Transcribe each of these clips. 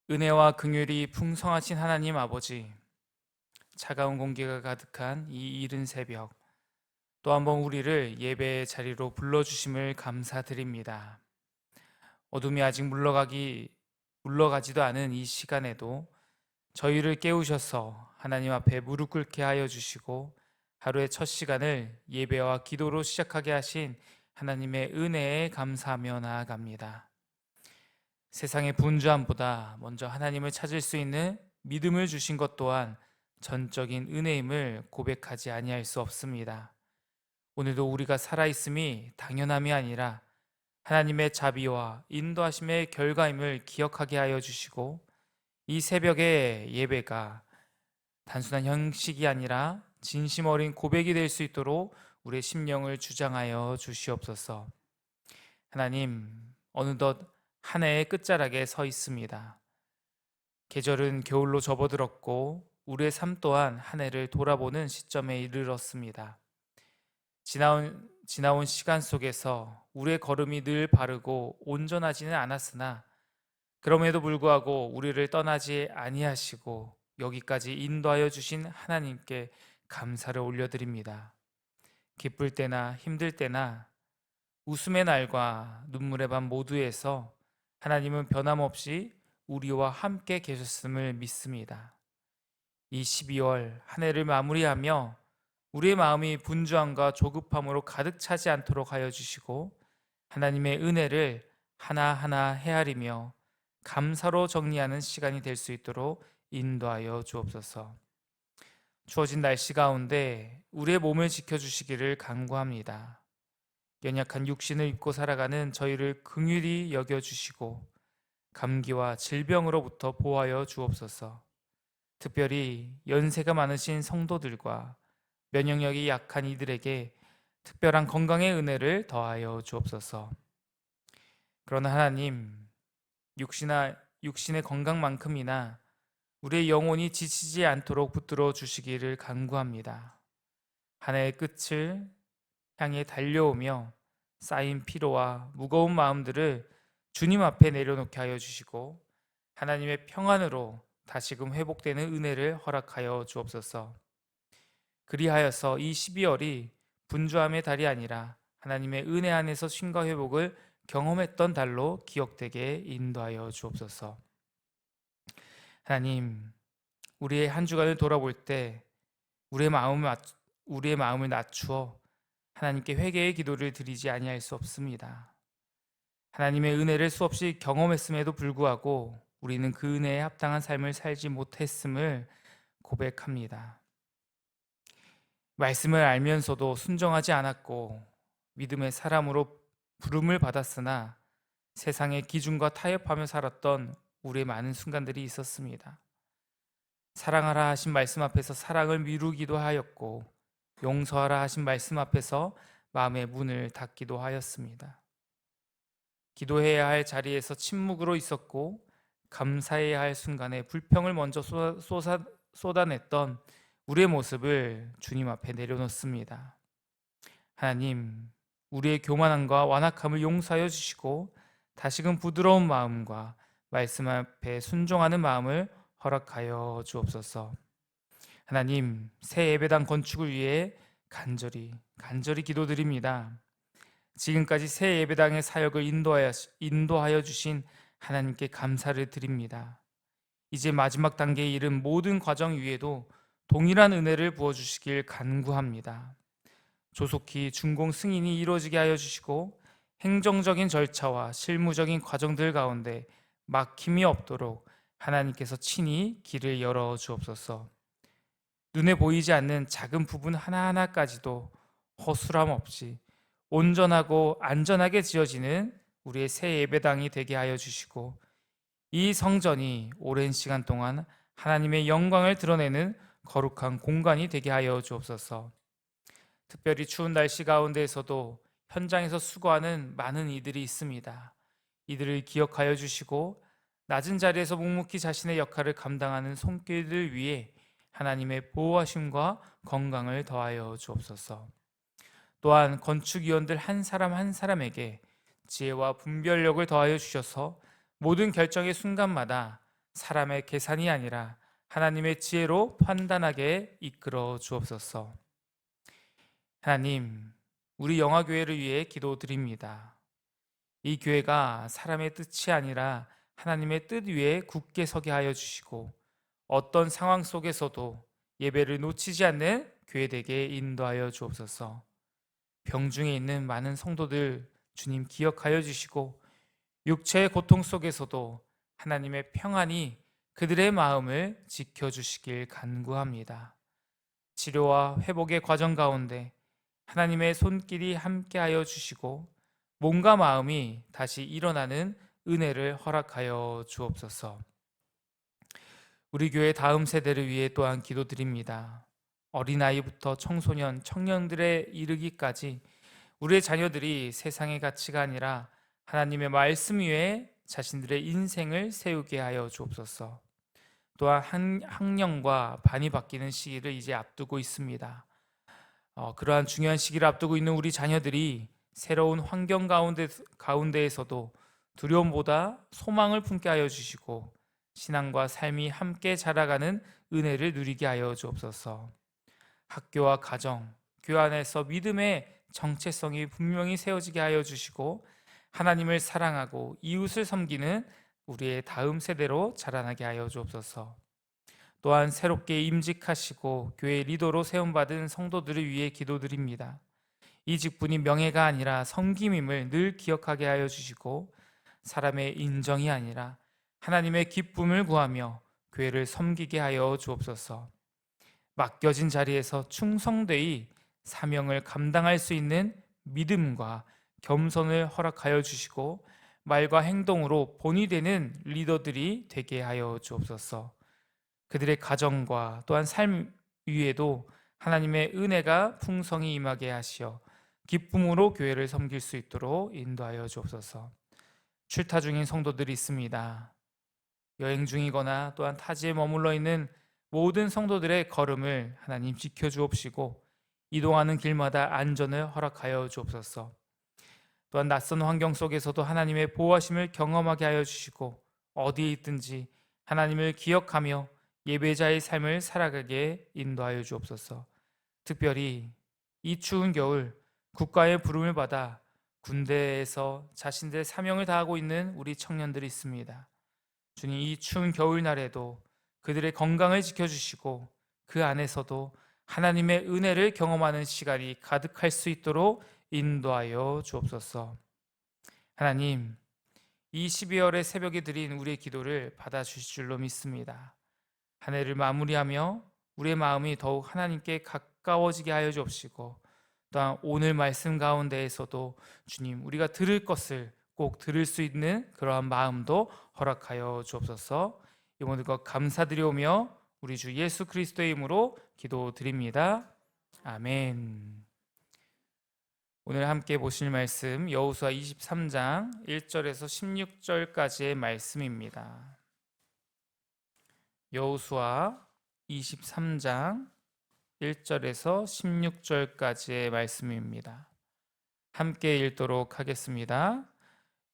은혜와 긍휼이 풍성하신 하나님 아버지, 차가운 공기가 가득한 이 이른 새벽, 또 한 번 우리를 예배의 자리로 불러주심을 감사드립니다. 어둠이 아직 물러가지도 않은 이 시간에도 저희를 깨우셔서 하나님 앞에 무릎 꿇게 하여 주시고 하루의 첫 시간을 예배와 기도로 시작하게 하신 하나님의 은혜에 감사하며 나아갑니다. 세상의 분주함보다 먼저 하나님을 찾을 수 있는 믿음을 주신 것 또한 전적인 은혜임을 고백하지 아니할 수 없습니다. 오늘도 우리가 살아있음이 당연함이 아니라 하나님의 자비와 인도하심의 결과임을 기억하게 하여 주시고, 이 새벽의 예배가 단순한 형식이 아니라 진심 어린 고백이 될 수 있도록 우리의 심령을 주장하여 주시옵소서. 하나님, 어느덧 한 해의 끝자락에 서 있습니다. 계절은 겨울로 접어들었고 우리의 삶 또한 한 해를 돌아보는 시점에 이르렀습니다. 지나온 시간 속에서 우리의 걸음이 늘 바르고 온전하지는 않았으나 그럼에도 불구하고 우리를 떠나지 아니하시고 여기까지 인도하여 주신 하나님께 감사를 올려드립니다. 기쁠 때나 힘들 때나 웃음의 날과 눈물의 밤 모두에서 하나님은 변함없이 우리와 함께 계셨음을 믿습니다. 이 12월 한 해를 마무리하며 우리의 마음이 분주함과 조급함으로 가득 차지 않도록 하여 주시고, 하나님의 은혜를 하나하나 헤아리며 감사로 정리하는 시간이 될 수 있도록 인도하여 주옵소서. 추워진 날씨 가운데 우리의 몸을 지켜주시기를 간구합니다. 연약한 육신을 입고 살아가는 저희를 긍휼히 여겨주시고 감기와 질병으로부터 보호하여 주옵소서. 특별히 연세가 많으신 성도들과 면역력이 약한 이들에게 특별한 건강의 은혜를 더하여 주옵소서. 그러나 하나님, 육신의 건강만큼이나 우리의 영혼이 지치지 않도록 붙들어 주시기를 간구합니다. 한 해의 끝을 향해 달려오며 쌓인 피로와 무거운 마음들을 주님 앞에 내려놓게 하여 주시고 하나님의 평안으로 다시금 회복되는 은혜를 허락하여 주옵소서. 그리하여서 이 12월이 분주함의 달이 아니라 하나님의 은혜 안에서 쉼과 회복을 경험했던 달로 기억되게 인도하여 주옵소서. 하나님, 우리의 한 주간을 돌아볼 때 우리의 마음을 낮추어 하나님께 회개의 기도를 드리지 아니할 수 없습니다. 하나님의 은혜를 수없이 경험했음에도 불구하고 우리는 그 은혜에 합당한 삶을 살지 못했음을 고백합니다. 말씀을 알면서도 순종하지 않았고 믿음의 사람으로 부름을 받았으나 세상의 기준과 타협하며 살았던 우리의 많은 순간들이 있었습니다. 사랑하라 하신 말씀 앞에서 사랑을 미루기도 하였고 용서하라 하신 말씀 앞에서 마음의 문을 닫기도 하였습니다. 기도해야 할 자리에서 침묵으로 있었고 감사해야 할 순간에 불평을 먼저 쏟아냈던 우리의 모습을 주님 앞에 내려놓습니다. 하나님, 우리의 교만함과 완악함을 용서하여 주시고 다시금 부드러운 마음과 말씀 앞에 순종하는 마음을 허락하여 주옵소서. 하나님, 새 예배당 건축을 위해 간절히 기도드립니다. 지금까지 새 예배당의 사역을 인도하여 주신 하나님께 감사를 드립니다. 이제 마지막 단계에 이른 모든 과정 위에도 동일한 은혜를 부어주시길 간구합니다. 조속히 준공 승인이 이루어지게 하여 주시고 행정적인 절차와 실무적인 과정들 가운데 막힘이 없도록 하나님께서 친히 길을 열어 주옵소서. 눈에 보이지 않는 작은 부분 하나하나까지도 허술함 없이 온전하고 안전하게 지어지는 우리의 새 예배당이 되게 하여 주시고, 이 성전이 오랜 시간 동안 하나님의 영광을 드러내는 거룩한 공간이 되게 하여 주옵소서. 특별히 추운 날씨 가운데에서도 현장에서 수고하는 많은 이들이 있습니다. 이들을 기억하여 주시고 낮은 자리에서 묵묵히 자신의 역할을 감당하는 손길들 위에 하나님의 보호하심과 건강을 더하여 주옵소서. 또한 건축위원들 한 사람 한 사람에게 지혜와 분별력을 더하여 주셔서 모든 결정의 순간마다 사람의 계산이 아니라 하나님의 지혜로 판단하게 이끌어 주옵소서. 하나님, 우리 영화교회를 위해 기도드립니다. 이 교회가 사람의 뜻이 아니라 하나님의 뜻 위에 굳게 서게 하여 주시고 어떤 상황 속에서도 예배를 놓치지 않는 교회 되게 인도하여 주옵소서. 병중에 있는 많은 성도들 주님 기억하여 주시고 육체의 고통 속에서도 하나님의 평안이 그들의 마음을 지켜주시길 간구합니다. 치료와 회복의 과정 가운데 하나님의 손길이 함께하여 주시고 몸과 마음이 다시 일어나는 은혜를 허락하여 주옵소서. 우리 교회 다음 세대를 위해 또한 기도드립니다. 어린아이부터 청소년, 청년들에 이르기까지 우리의 자녀들이 세상의 가치가 아니라 하나님의 말씀 위에 자신들의 인생을 세우게 하여 주옵소서. 또한 학령과 반이 바뀌는 시기를 이제 앞두고 있습니다. 그러한 중요한 시기를 앞두고 있는 우리 자녀들이 새로운 환경 가운데에서도 두려움보다 소망을 품게 하여 주시고 신앙과 삶이 함께 자라가는 은혜를 누리게 하여 주옵소서. 학교와 가정, 교회 안에서 믿음의 정체성이 분명히 세워지게 하여 주시고 하나님을 사랑하고 이웃을 섬기는 우리의 다음 세대로 자라나게 하여 주옵소서. 또한 새롭게 임직하시고 교회 리더로 세움받은 성도들을 위해 기도드립니다. 이 직분이 명예가 아니라 섬김임을 늘 기억하게 하여 주시고 사람의 인정이 아니라 하나님의 기쁨을 구하며 교회를 섬기게 하여 주옵소서. 맡겨진 자리에서 충성되이 사명을 감당할 수 있는 믿음과 겸손을 허락하여 주시고 말과 행동으로 본이 되는 리더들이 되게 하여 주옵소서. 그들의 가정과 또한 삶 위에도 하나님의 은혜가 풍성히 임하게 하시어 기쁨으로 교회를 섬길 수 있도록 인도하여 주옵소서. 출타 중인 성도들이 있습니다. 여행 중이거나 또한 타지에 머물러 있는 모든 성도들의 걸음을 하나님 지켜주옵시고 이동하는 길마다 안전을 허락하여 주옵소서. 또한 낯선 환경 속에서도 하나님의 보호하심을 경험하게 하여 주시고 어디에 있든지 하나님을 기억하며 예배자의 삶을 살아가게 인도하여 주옵소서. 특별히 이 추운 겨울 국가의 부름을 받아 군대에서 자신들의 사명을 다하고 있는 우리 청년들이 있습니다. 주님, 이 추운 겨울날에도 그들의 건강을 지켜주시고 그 안에서도 하나님의 은혜를 경험하는 시간이 가득할 수 있도록 인도하여 주옵소서. 하나님, 이 12월의 새벽에 드린 우리의 기도를 받아주실 줄로 믿습니다. 한 해를 마무리하며 우리의 마음이 더욱 하나님께 가까워지게 하여 주옵시고 또한 오늘 말씀 가운데에서도 주님, 우리가 들을 것을 꼭 들을 수 있는 그러한 마음도 허락하여 주옵소서. 이 모든 것 감사드리오며 우리 주 예수 그리스도의 이름으로 기도드립니다. 아멘. 오늘 함께 보실 말씀 여호수아 23장 1절에서 16절까지의 말씀입니다. 여호수아 23장 1절에서 16절까지의 말씀입니다. 함께 읽도록 하겠습니다.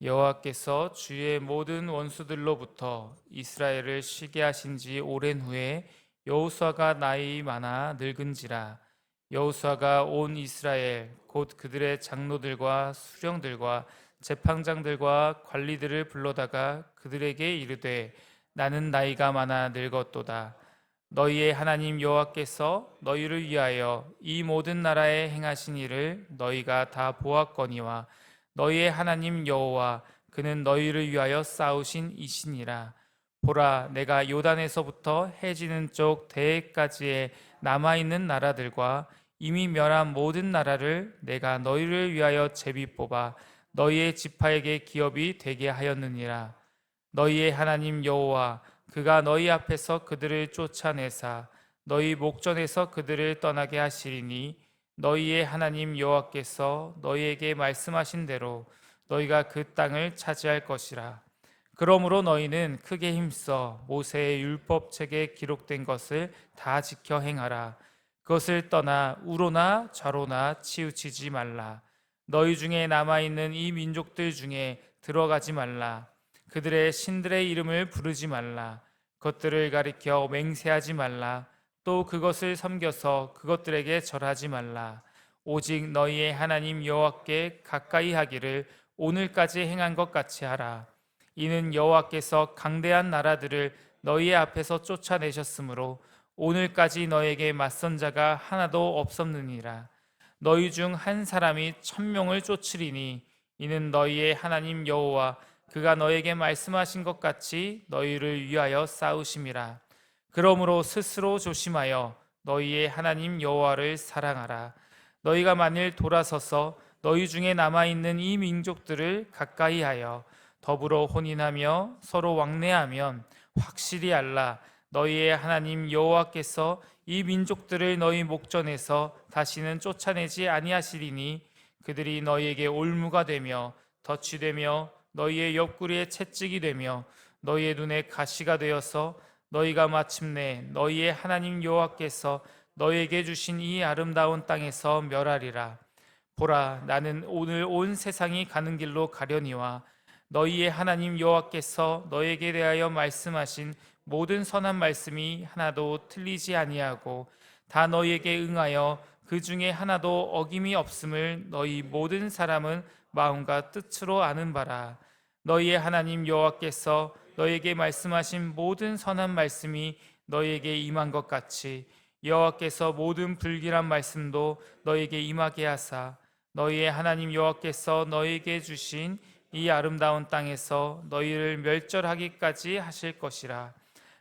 여호와께서 주의 모든 원수들로부터 이스라엘을 쉬게 하신 지 오랜 후에 여호수아가 나이 많아 늙은지라 여호수아가 온 이스라엘 곧 그들의 장로들과 수령들과 제팡장들과 관리들을 불러다가 그들에게 이르되 나는 나이가 많아 늙었도다. 너희의 하나님 여호와께서 너희를 위하여 이 모든 나라에 행하신 일을 너희가 다 보았거니와 너희의 하나님 여호와 그는 너희를 위하여 싸우신 이시니라. 보라, 내가 요단에서부터 해지는 쪽 대해까지의 남아있는 나라들과 이미 멸한 모든 나라를 내가 너희를 위하여 제비 뽑아 너희의 지파에게 기업이 되게 하였느니라. 너희의 하나님 여호와 그가 너희 앞에서 그들을 쫓아내사 너희 목전에서 그들을 떠나게 하시리니 너희의 하나님 여호와께서 너희에게 말씀하신 대로 너희가 그 땅을 차지할 것이라. 그러므로 너희는 크게 힘써 모세의 율법책에 기록된 것을 다 지켜 행하라. 그것을 떠나 우로나 좌로나 치우치지 말라. 너희 중에 남아있는 이 민족들 중에 들어가지 말라. 그들의 신들의 이름을 부르지 말라. 그것들을 가리켜 맹세하지 말라. 또 그것을 섬겨서 그것들에게 절하지 말라. 오직 너희의 하나님 여호와께 가까이 하기를 오늘까지 행한 것 같이 하라. 이는 여호와께서 강대한 나라들을 너희의 앞에서 쫓아내셨으므로 오늘까지 너에게 맞선 자가 하나도 없었느니라. 너희 중 한 사람이 1,000명을 쫓으리니 이는 너희의 하나님 여호와 그가 너에게 말씀하신 것 같이 너희를 위하여 싸우심이라. 그러므로 스스로 조심하여 너희의 하나님 여호와를 사랑하라. 너희가 만일 돌아서서 너희 중에 남아있는 이 민족들을 가까이하여 더불어 혼인하며 서로 왕래하면 확실히 알라. 너희의 하나님 여호와께서 이 민족들을 너희 목전에서 다시는 쫓아내지 아니하시리니 그들이 너희에게 올무가 되며 덫이 되며 너희의 옆구리에 채찍이 되며 너희의 눈에 가시가 되어서 너희가 마침내 너희의 하나님 여호와께서 너희에게 주신 이 아름다운 땅에서 멸하리라. 보라, 나는 오늘 온 세상이 가는 길로 가려니와 너희의 하나님 여호와께서 너희에게 대하여 말씀하신 모든 선한 말씀이 하나도 틀리지 아니하고 다 너희에게 응하여 그 중에 하나도 어김이 없음을 너희 모든 사람은 마음과 뜻으로 아는 바라. 너희의 하나님 여호와께서 너희에게 말씀하신 모든 선한 말씀이 너희에게 임한 것 같이 여호와께서 모든 불길한 말씀도 너희에게 임하게 하사 너희의 하나님 여호와께서 너희에게 주신 이 아름다운 땅에서 너희를 멸절하기까지 하실 것이라.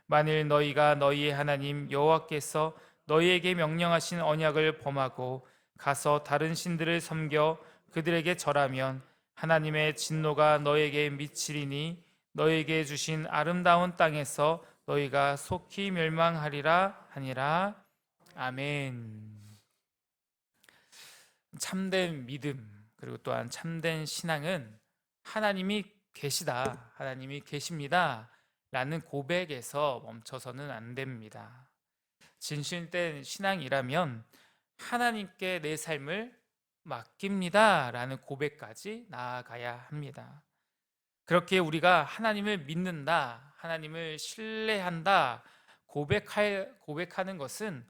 만일 너희가 너희의 하나님 여호와께서 너희에게 명령하신 언약을 범하고 가서 다른 신들을 섬겨 그들에게 절하면 하나님의 진노가 너희에게 미치리니 너희에게 주신 아름다운 땅에서 너희가 속히 멸망하리라 하니라. 아멘. 참된 믿음 그리고 또한 참된 신앙은 하나님이 계시다, 하나님이 계십니다 라는 고백에서 멈춰서는 안 됩니다. 진실된 신앙이라면 하나님께 내 삶을 맡깁니다 라는 고백까지 나아가야 합니다. 그렇게 우리가 하나님을 믿는다, 하나님을 신뢰한다 고백하는 것은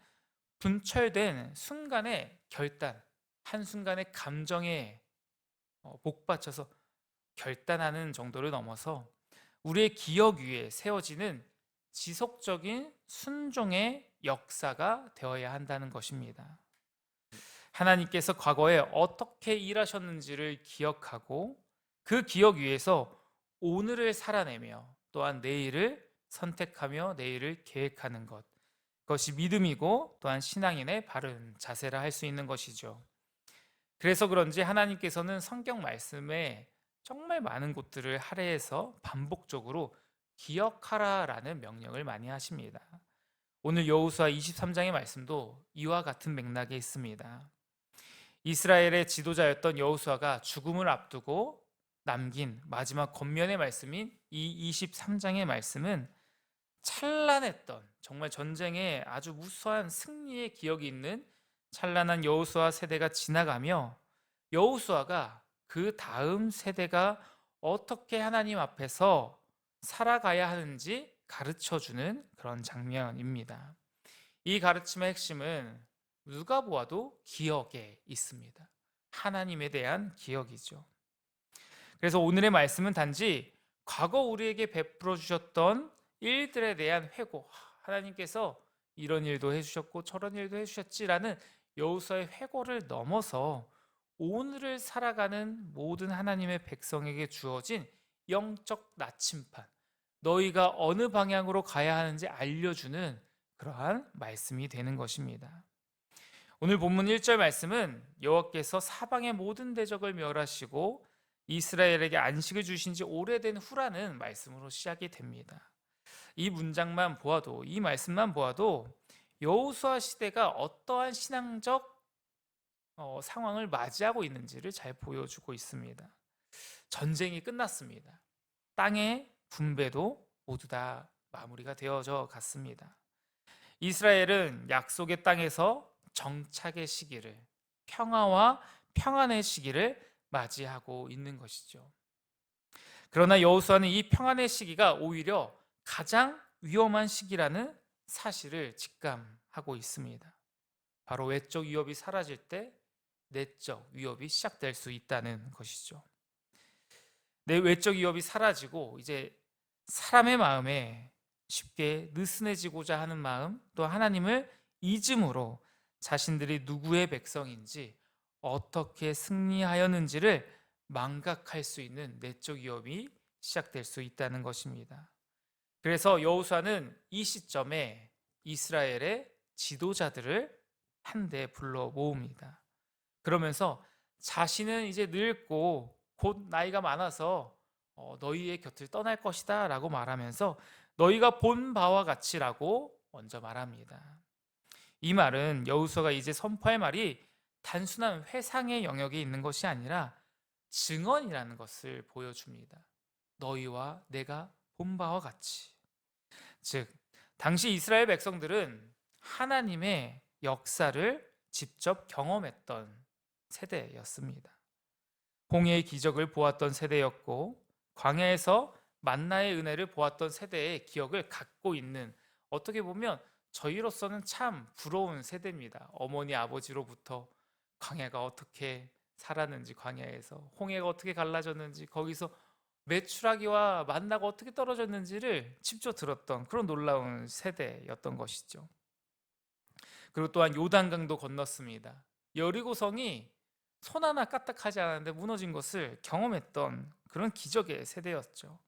분철된 순간의 결단, 한순간의 감정에 복받쳐서 결단하는 정도를 넘어서 우리의 기억 위에 세워지는 지속적인 순종의 역사가 되어야 한다는 것입니다. 하나님께서 과거에 어떻게 일하셨는지를 기억하고 그 기억 위에서 오늘을 살아내며 또한 내일을 선택하며 내일을 계획하는 것, 그것이 믿음이고 또한 신앙인의 바른 자세라 할 수 있는 것이죠. 그래서 그런지 하나님께서는 성경 말씀에 정말 많은 곳들을 할애해서 반복적으로 기억하라라는 명령을 많이 하십니다. 오늘 여호수아 23장의 말씀도 이와 같은 맥락에 있습니다. 이스라엘의 지도자였던 여호수아가 죽음을 앞두고 남긴 마지막 권면의 말씀인 이 23장의 말씀은 찬란했던, 정말 전쟁에 아주 무수한 승리의 기억이 있는 찬란한 여호수아 세대가 지나가며 여호수아가 그 다음 세대가 어떻게 하나님 앞에서 살아가야 하는지 가르쳐주는 그런 장면입니다. 이 가르침의 핵심은 누가 보아도 기억에 있습니다. 하나님에 대한 기억이죠. 그래서 오늘의 말씀은 단지 과거 우리에게 베풀어 주셨던 일들에 대한 회고, 하나님께서 이런 일도 해주셨고 저런 일도 해주셨지라는 여호수아의 회고를 넘어서 오늘을 살아가는 모든 하나님의 백성에게 주어진 영적 나침반, 너희가 어느 방향으로 가야 하는지 알려주는 그러한 말씀이 되는 것입니다. 오늘 본문 1절 말씀은 여호와께서 사방의 모든 대적을 멸하시고 이스라엘에게 안식을 주신 지 오래된 후라는 말씀으로 시작이 됩니다. 이 문장만 보아도, 이 말씀만 보아도 여호수아 시대가 어떠한 신앙적 상황을 맞이하고 있는지를 잘 보여주고 있습니다. 전쟁이 끝났습니다. 땅의 분배도 모두 다 마무리가 되어져 갔습니다. 이스라엘은 약속의 땅에서 정착의 시기를, 평화와 평안의 시기를 맞이하고 있는 것이죠. 그러나 여호수아는 이 평안의 시기가 오히려 가장 위험한 시기라는 사실을 직감하고 있습니다. 바로 외적 위협이 사라질 때 내적 위협이 시작될 수 있다는 것이죠. 내 외적 위협이 사라지고 이제 사람의 마음에 쉽게 느슨해지고자 하는 마음, 또 하나님을 잊음으로 자신들이 누구의 백성인지 어떻게 승리하였는지를 망각할 수 있는 내적 위협이 시작될 수 있다는 것입니다. 그래서 여호수아는 이 시점에 이스라엘의 지도자들을 한데 불러 모읍니다. 그러면서 자신은 이제 늙고 곧 나이가 많아서 너희의 곁을 떠날 것이다 라고 말하면서 너희가 본 바와 같이라고 먼저 말합니다. 이 말은 여호수아가 이제 선포할 말이 단순한 회상의 영역에 있는 것이 아니라 증언이라는 것을 보여줍니다. 너희와 내가 본 바와 같이. 즉, 당시 이스라엘 백성들은 하나님의 역사를 직접 경험했던 세대였습니다. 홍해의 기적을 보았던 세대였고, 광야에서 만나의 은혜를 보았던 세대의 기억을 갖고 있는, 어떻게 보면 저희로서는 참 부러운 세대입니다. 어머니 아버지로부터 광야가 어떻게 살았는지, 광야에서 홍해가 어떻게 갈라졌는지, 거기서 메추라기와 만나가 어떻게 떨어졌는지를 직접 들었던 그런 놀라운 세대였던 것이죠. 그리고 또한 요단강도 건넜습니다. 여리고성이 손 하나 까딱하지 않았는데 무너진 것을 경험했던 그런 기적의 세대였죠.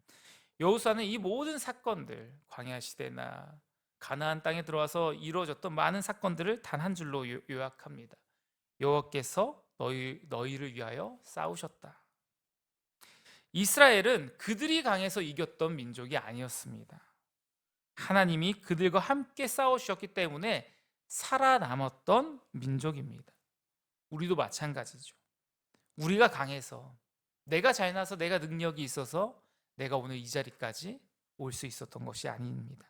여호수아는 이 모든 사건들, 광야 시대나 가나안 땅에 들어와서 이루어졌던 많은 사건들을 단 한 줄로 요약합니다. 여호와께서 너희를 위하여 싸우셨다. 이스라엘은 그들이 강해서 이겼던 민족이 아니었습니다. 하나님이 그들과 함께 싸우셨기 때문에 살아남았던 민족입니다. 우리도 마찬가지죠. 우리가 강해서, 내가 잘나서, 내가 능력이 있어서 내가 오늘 이 자리까지 올 수 있었던 것이 아닙니다.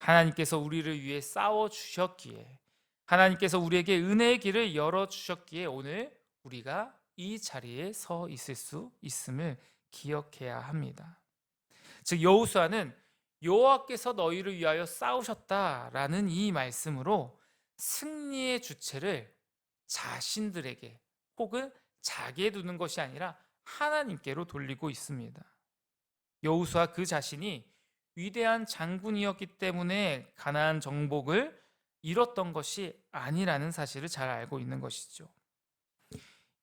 하나님께서 우리를 위해 싸워 주셨기에, 하나님께서 우리에게 은혜의 길을 열어 주셨기에 오늘 우리가 이 자리에 서 있을 수 있음을 기억해야 합니다. 즉, 여호수아는 여호와께서 너희를 위하여 싸우셨다라는 이 말씀으로 승리의 주체를 자신들에게 혹은 자기에 두는 것이 아니라 하나님께로 돌리고 있습니다. 여호수아 그 자신이 위대한 장군이었기 때문에 가나안 정복을 이뤘던 것이 아니라는 사실을 잘 알고 있는 것이죠.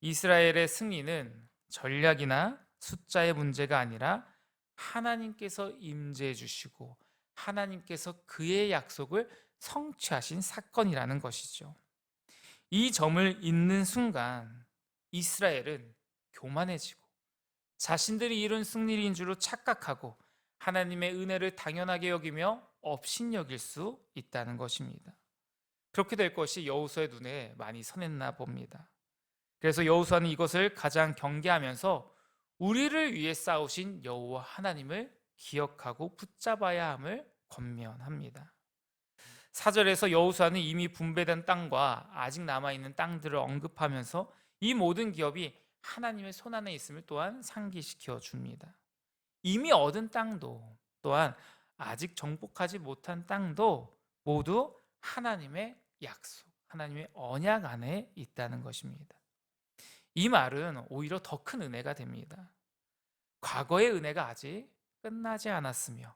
이스라엘의 승리는 전략이나 숫자의 문제가 아니라 하나님께서 임재해 주시고 하나님께서 그의 약속을 성취하신 사건이라는 것이죠. 이 점을 잊는 순간 이스라엘은 교만해지고 자신들이 이룬 승리인 줄로 착각하고 하나님의 은혜를 당연하게 여기며 업신여길 수 있다는 것입니다. 그렇게 될 것이 여호수아의 눈에 많이 선했나 봅니다. 그래서 여호수아는 이것을 가장 경계하면서 우리를 위해 싸우신 여호와 하나님을 기억하고 붙잡아야 함을 권면합니다. 4절에서 여호수아는 이미 분배된 땅과 아직 남아있는 땅들을 언급하면서 이 모든 기업이 하나님의 손안에 있음을 또한 상기시켜 줍니다. 이미 얻은 땅도 또한 아직 정복하지 못한 땅도 모두 하나님의 약속, 하나님의 언약 안에 있다는 것입니다. 이 말은 오히려 더 큰 은혜가 됩니다. 과거의 은혜가 아직 끝나지 않았으며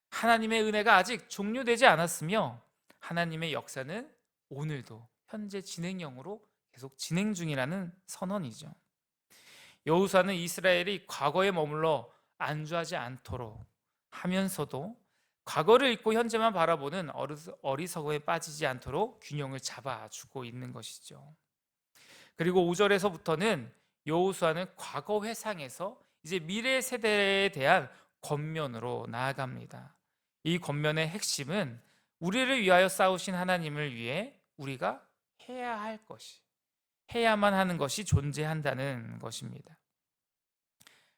하나님의 은혜가 아직 종료되지 않았으며 하나님의 역사는 오늘도 현재 진행형으로 계속 진행 중이라는 선언이죠. 여호수아는 이스라엘이 과거에 머물러 안주하지 않도록 하면서도 과거를 잊고 현재만 바라보는 어리석음에 빠지지 않도록 균형을 잡아주고 있는 것이죠. 그리고 5절에서부터는 여호수아는 과거 회상에서 이제 미래 세대에 대한 권면으로 나아갑니다. 이 권면의 핵심은 우리를 위하여 싸우신 하나님을 위해 우리가 해야 할 것이, 해야만 하는 것이 존재한다는 것입니다.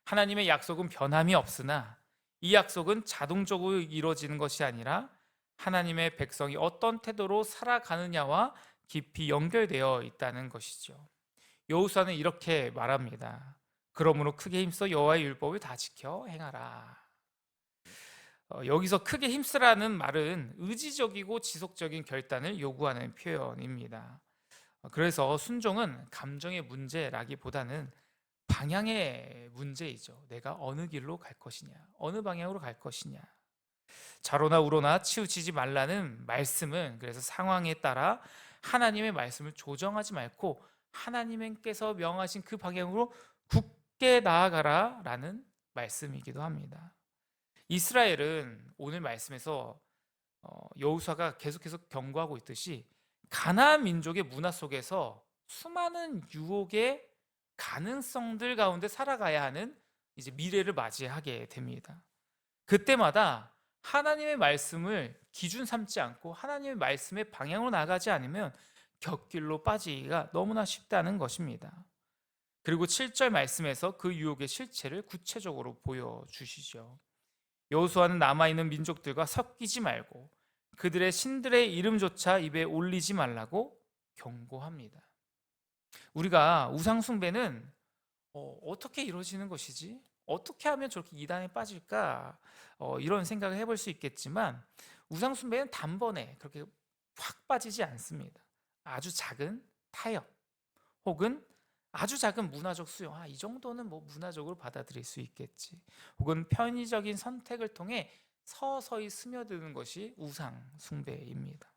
하나님의 약속은 변함이 없으나 이 약속은 자동적으로 이루어지는 것이 아니라 하나님의 백성이 어떤 태도로 살아가느냐와 깊이 연결되어 있다는 것이죠. 여호수아는 이렇게 말합니다. 그러므로 크게 힘써 여호와의 율법을 다 지켜 행하라. 여기서 크게 힘쓰라는 말은 의지적이고 지속적인 결단을 요구하는 표현입니다. 그래서 순종은 감정의 문제라기보다는 방향의 문제이죠. 내가 어느 길로 갈 것이냐, 어느 방향으로 갈 것이냐. 좌로나 우로나 치우치지 말라는 말씀은 그래서 상황에 따라 하나님의 말씀을 조정하지 말고 하나님께서 명하신 그 방향으로 굳게 나아가라라는 말씀이기도 합니다. 이스라엘은 오늘 말씀에서 여호수아가 계속해서 경고하고 있듯이 가나안 민족의 문화 속에서 수많은 유혹의 가능성들 가운데 살아가야 하는 이제 미래를 맞이하게 됩니다. 그때마다 하나님의 말씀을 기준 삼지 않고 하나님의 말씀의 방향으로 나가지 않으면 곁길로 빠지기가 너무나 쉽다는 것입니다. 그리고 7절 말씀에서 그 유혹의 실체를 구체적으로 보여주시죠. 여호수아는 남아있는 민족들과 섞이지 말고 그들의 신들의 이름조차 입에 올리지 말라고 경고합니다. 우리가 우상숭배는 어떻게 이루어지는 것이지? 어떻게 하면 저렇게 이단에 빠질까? 이런 생각을 해볼 수 있겠지만 우상숭배는 단번에 그렇게 확 빠지지 않습니다. 아주 작은 타협 혹은 아주 작은 문화적 수용, 이 정도는 뭐 문화적으로 받아들일 수 있겠지. 혹은 편의적인 선택을 통해 서서히 스며드는 것이 우상숭배입니다.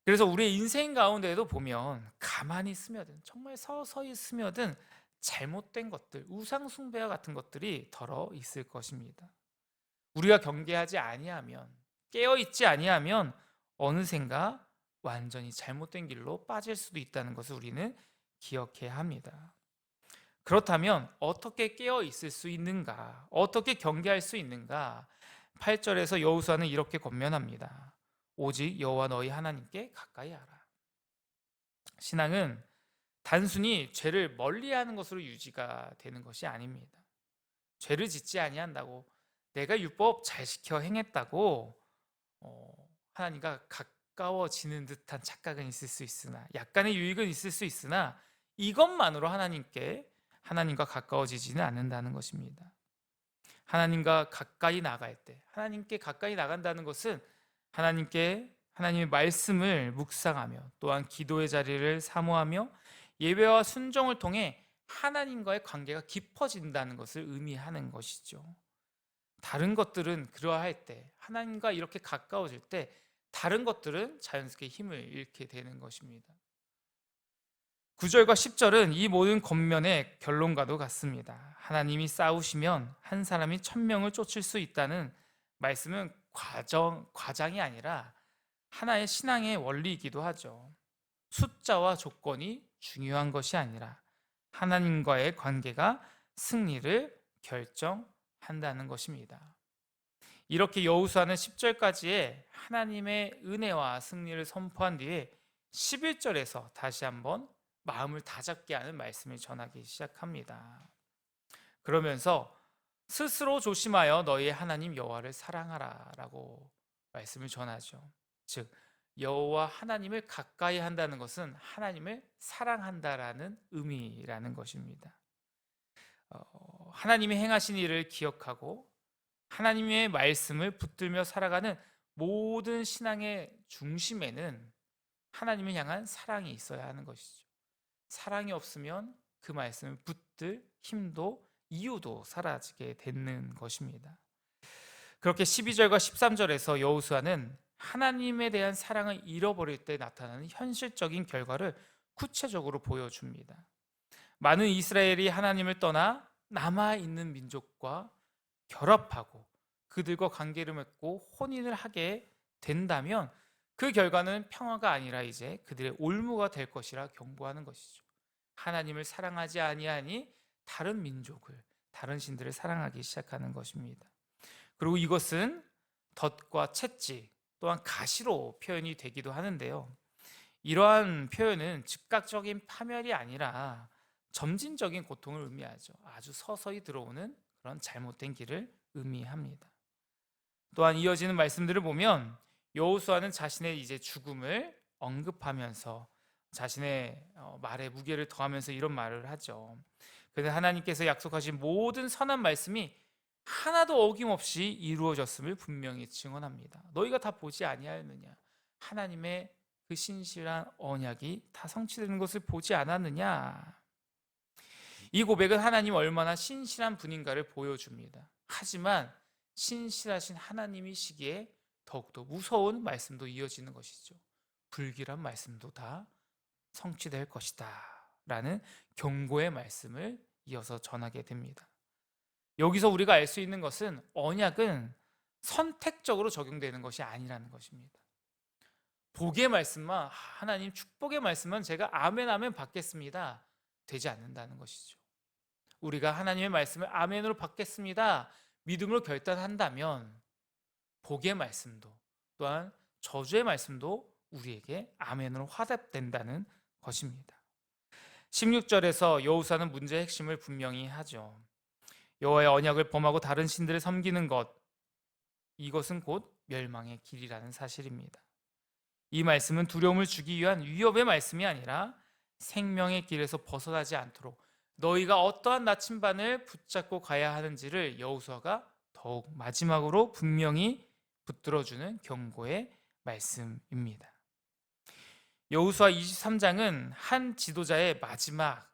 그래서 우리의 인생 가운데도 보면 가만히 스며든, 정말 서서히 스며든 잘못된 것들, 우상숭배와 같은 것들이 덜어 있을 것입니다. 우리가 경계하지 아니하면, 깨어있지 아니하면 어느샌가 완전히 잘못된 길로 빠질 수도 있다는 것을 우리는 기억해야 합니다. 그렇다면 어떻게 깨어 있을 수 있는가? 어떻게 경계할 수 있는가? 8절에서 여호수아는 이렇게 권면합니다. 오직 여호와 너희 하나님께 가까이 하라. 신앙은 단순히 죄를 멀리하는 것으로 유지가 되는 것이 아닙니다. 죄를 짓지 아니한다고 내가 율법 잘 지켜 행했다고 하나님과 가까워지는 듯한 착각은 있을 수 있으나 약간의 유익은 있을 수 있으나 이것만으로 하나님과 가까워지지는 않는다는 것입니다. 하나님과 가까이 나갈 때 하나님께 가까이 나간다는 것은 하나님의 말씀을 묵상하며 또한 기도의 자리를 사모하며 예배와 순종을 통해 하나님과의 관계가 깊어진다는 것을 의미하는 것이죠. 다른 것들은 그러할 때 하나님과 이렇게 가까워질 때 다른 것들은 자연스럽게 힘을 잃게 되는 것입니다. 9절과 10절은 이 모든 권면의 결론과도 같습니다. 하나님이 싸우시면 한 사람이 1000명을 쫓을 수 있다는 말씀은 과장이 아니라 하나의 신앙의 원리이기도 하죠. 숫자와 조건이 중요한 것이 아니라 하나님과의 관계가 승리를 결정한다는 것입니다. 이렇게 여호수아는 10절까지의 하나님의 은혜와 승리를 선포한 뒤에 11절에서 다시 한번 마음을 다잡게 하는 말씀을 전하기 시작합니다. 그러면서 스스로 조심하여 너희 하나님 여호와를 사랑하라라고 말씀을 전하죠. 즉 여호와 하나님을 가까이 한다는 것은 하나님을 사랑한다라는 의미라는 것입니다. 하나님이 행하신 일을 기억하고 하나님의 말씀을 붙들며 살아가는 모든 신앙의 중심에는 하나님을 향한 사랑이 있어야 하는 것이죠. 사랑이 없으면 그 말씀을 붙들 힘도 이유도 사라지게 되는 것입니다. 그렇게 12절과 13절에서 여호수아는 하나님에 대한 사랑을 잃어버릴 때 나타나는 현실적인 결과를 구체적으로 보여줍니다. 많은 이스라엘이 하나님을 떠나 남아있는 민족과 결합하고 그들과 관계를 맺고 혼인을 하게 된다면 그 결과는 평화가 아니라 이제 그들의 올무가 될 것이라 경고하는 것이죠. 하나님을 사랑하지 아니하니 다른 민족을, 다른 신들을 사랑하기 시작하는 것입니다. 그리고 이것은 덫과 채찍 또한 가시로 표현이 되기도 하는데요. 이러한 표현은 즉각적인 파멸이 아니라 점진적인 고통을 의미하죠. 아주 서서히 들어오는 그런 잘못된 길을 의미합니다. 또한 이어지는 말씀들을 보면 여호수아는 자신의 이제 죽음을 언급하면서 자신의 말에 무게를 더하면서 이런 말을 하죠. 그런데 하나님께서 약속하신 모든 선한 말씀이 하나도 어김없이 이루어졌음을 분명히 증언합니다. 너희가 다 보지 아니하였느냐? 하나님의 그 신실한 언약이 다 성취되는 것을 보지 않았느냐? 이 고백은 하나님 얼마나 신실한 분인가를 보여줍니다. 하지만 신실하신 하나님이시기에 더욱더 무서운 말씀도 이어지는 것이죠. 불길한 말씀도 다 성취될 것이다 라는 경고의 말씀을 이어서 전하게 됩니다. 여기서 우리가 알 수 있는 것은 언약은 선택적으로 적용되는 것이 아니라는 것입니다. 복의 말씀만, 하나님 축복의 말씀만 제가 아멘 아멘 받겠습니다 되지 않는다는 것이죠. 우리가 하나님의 말씀을 아멘으로 받겠습니다 믿음으로 결단한다면 복의 말씀도 또한 저주의 말씀도 우리에게 아멘으로 화답된다는 것입니다. 16절에서 여호수아는 문제의 핵심을 분명히 하죠. 여호와의 언약을 범하고 다른 신들을 섬기는 것, 이것은 곧 멸망의 길이라는 사실입니다. 이 말씀은 두려움을 주기 위한 위협의 말씀이 아니라 생명의 길에서 벗어나지 않도록 너희가 어떠한 나침반을 붙잡고 가야 하는지를 여호수아가 더욱 마지막으로 분명히 붙들어주는 경고의 말씀입니다. 여호수아 23장은 한 지도자의 마지막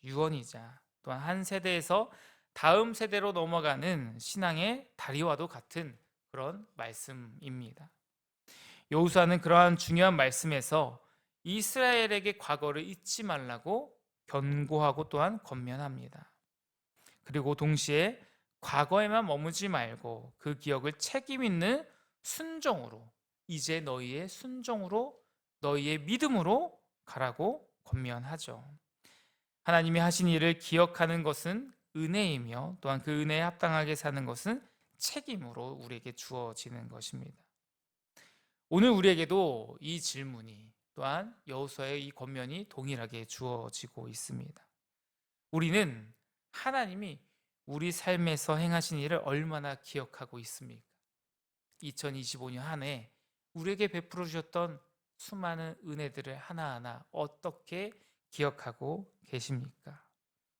유언이자 또한 한 세대에서 다음 세대로 넘어가는 신앙의 다리와도 같은 그런 말씀입니다. 여호수아는 그러한 중요한 말씀에서 이스라엘에게 과거를 잊지 말라고 견고하고 또한 권면합니다. 그리고 동시에 과거에만 머무지 말고 그 기억을 책임 있는 순종으로, 이제 너희의 순종으로, 너희의 믿음으로 가라고 권면하죠. 하나님이 하신 일을 기억하는 것은 은혜이며 또한 그 은혜에 합당하게 사는 것은 책임으로 우리에게 주어지는 것입니다. 오늘 우리에게도 이 질문이 또한 여호수아의 이 권면이 동일하게 주어지고 있습니다. 우리는 하나님이 우리 삶에서 행하신 일을 얼마나 기억하고 있습니까? 2025년 한 해 우리에게 베풀어 주셨던 수많은 은혜들을 하나하나 어떻게 기억하고 계십니까?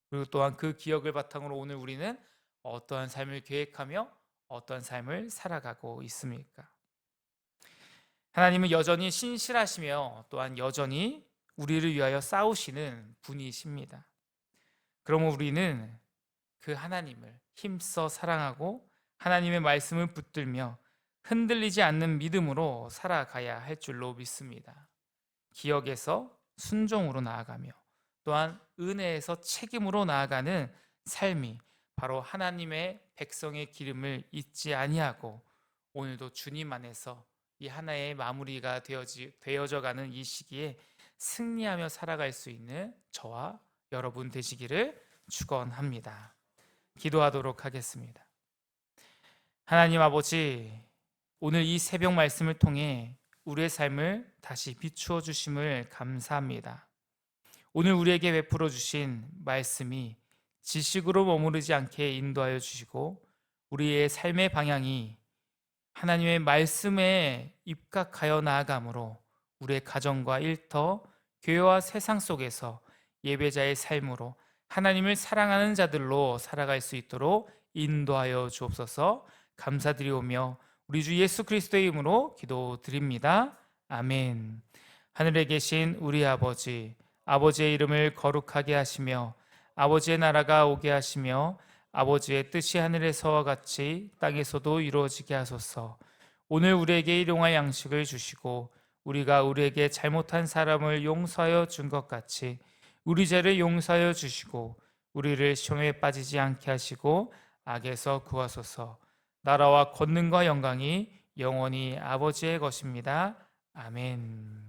그리고 또한 그 기억을 바탕으로 오늘 우리는 어떠한 삶을 계획하며 어떠한 삶을 살아가고 있습니까? 하나님은 여전히 신실하시며 또한 여전히 우리를 위하여 싸우시는 분이십니다. 그러면 우리는 그 하나님을 힘써 사랑하고 하나님의 말씀을 붙들며 흔들리지 않는 믿음으로 살아가야 할 줄로 믿습니다. 기억에서 순종으로 나아가며 또한 은혜에서 책임으로 나아가는 삶이 바로 하나님의 백성의 기름을 잊지 아니하고 오늘도 주님 안에서 이 하나의 마무리가 되어져가는 이 시기에 승리하며 살아갈 수 있는 저와 여러분 되시기를 축원합니다. 기도하도록 하겠습니다. 하나님 아버지, 오늘 이 새벽 말씀을 통해 우리의 삶을 다시 비추어 주심을 감사합니다. 오늘 우리에게 베풀어 주신 말씀이 지식으로 머무르지 않게 인도하여 주시고 우리의 삶의 방향이 하나님의 말씀에 입각하여 나아가므로 우리의 가정과 일터, 교회와 세상 속에서 예배자의 삶으로 하나님을 사랑하는 자들로 살아갈 수 있도록 인도하여 주옵소서. 감사드리오며 우리 주 예수 그리스도의 이름으로 기도드립니다. 아멘. 하늘에 계신 우리 아버지, 아버지의 이름을 거룩하게 하시며 아버지의 나라가 오게 하시며 아버지의 뜻이 하늘에서와 같이 땅에서도 이루어지게 하소서. 오늘 우리에게 일용할 양식을 주시고 우리가 우리에게 잘못한 사람을 용서하여 준 것 같이 우리 죄를 용서하여 주시고 우리를 시험에 빠지지 않게 하시고 악에서 구하소서. 나라와 권능과 영광이 영원히 아버지의 것입니다. 아멘.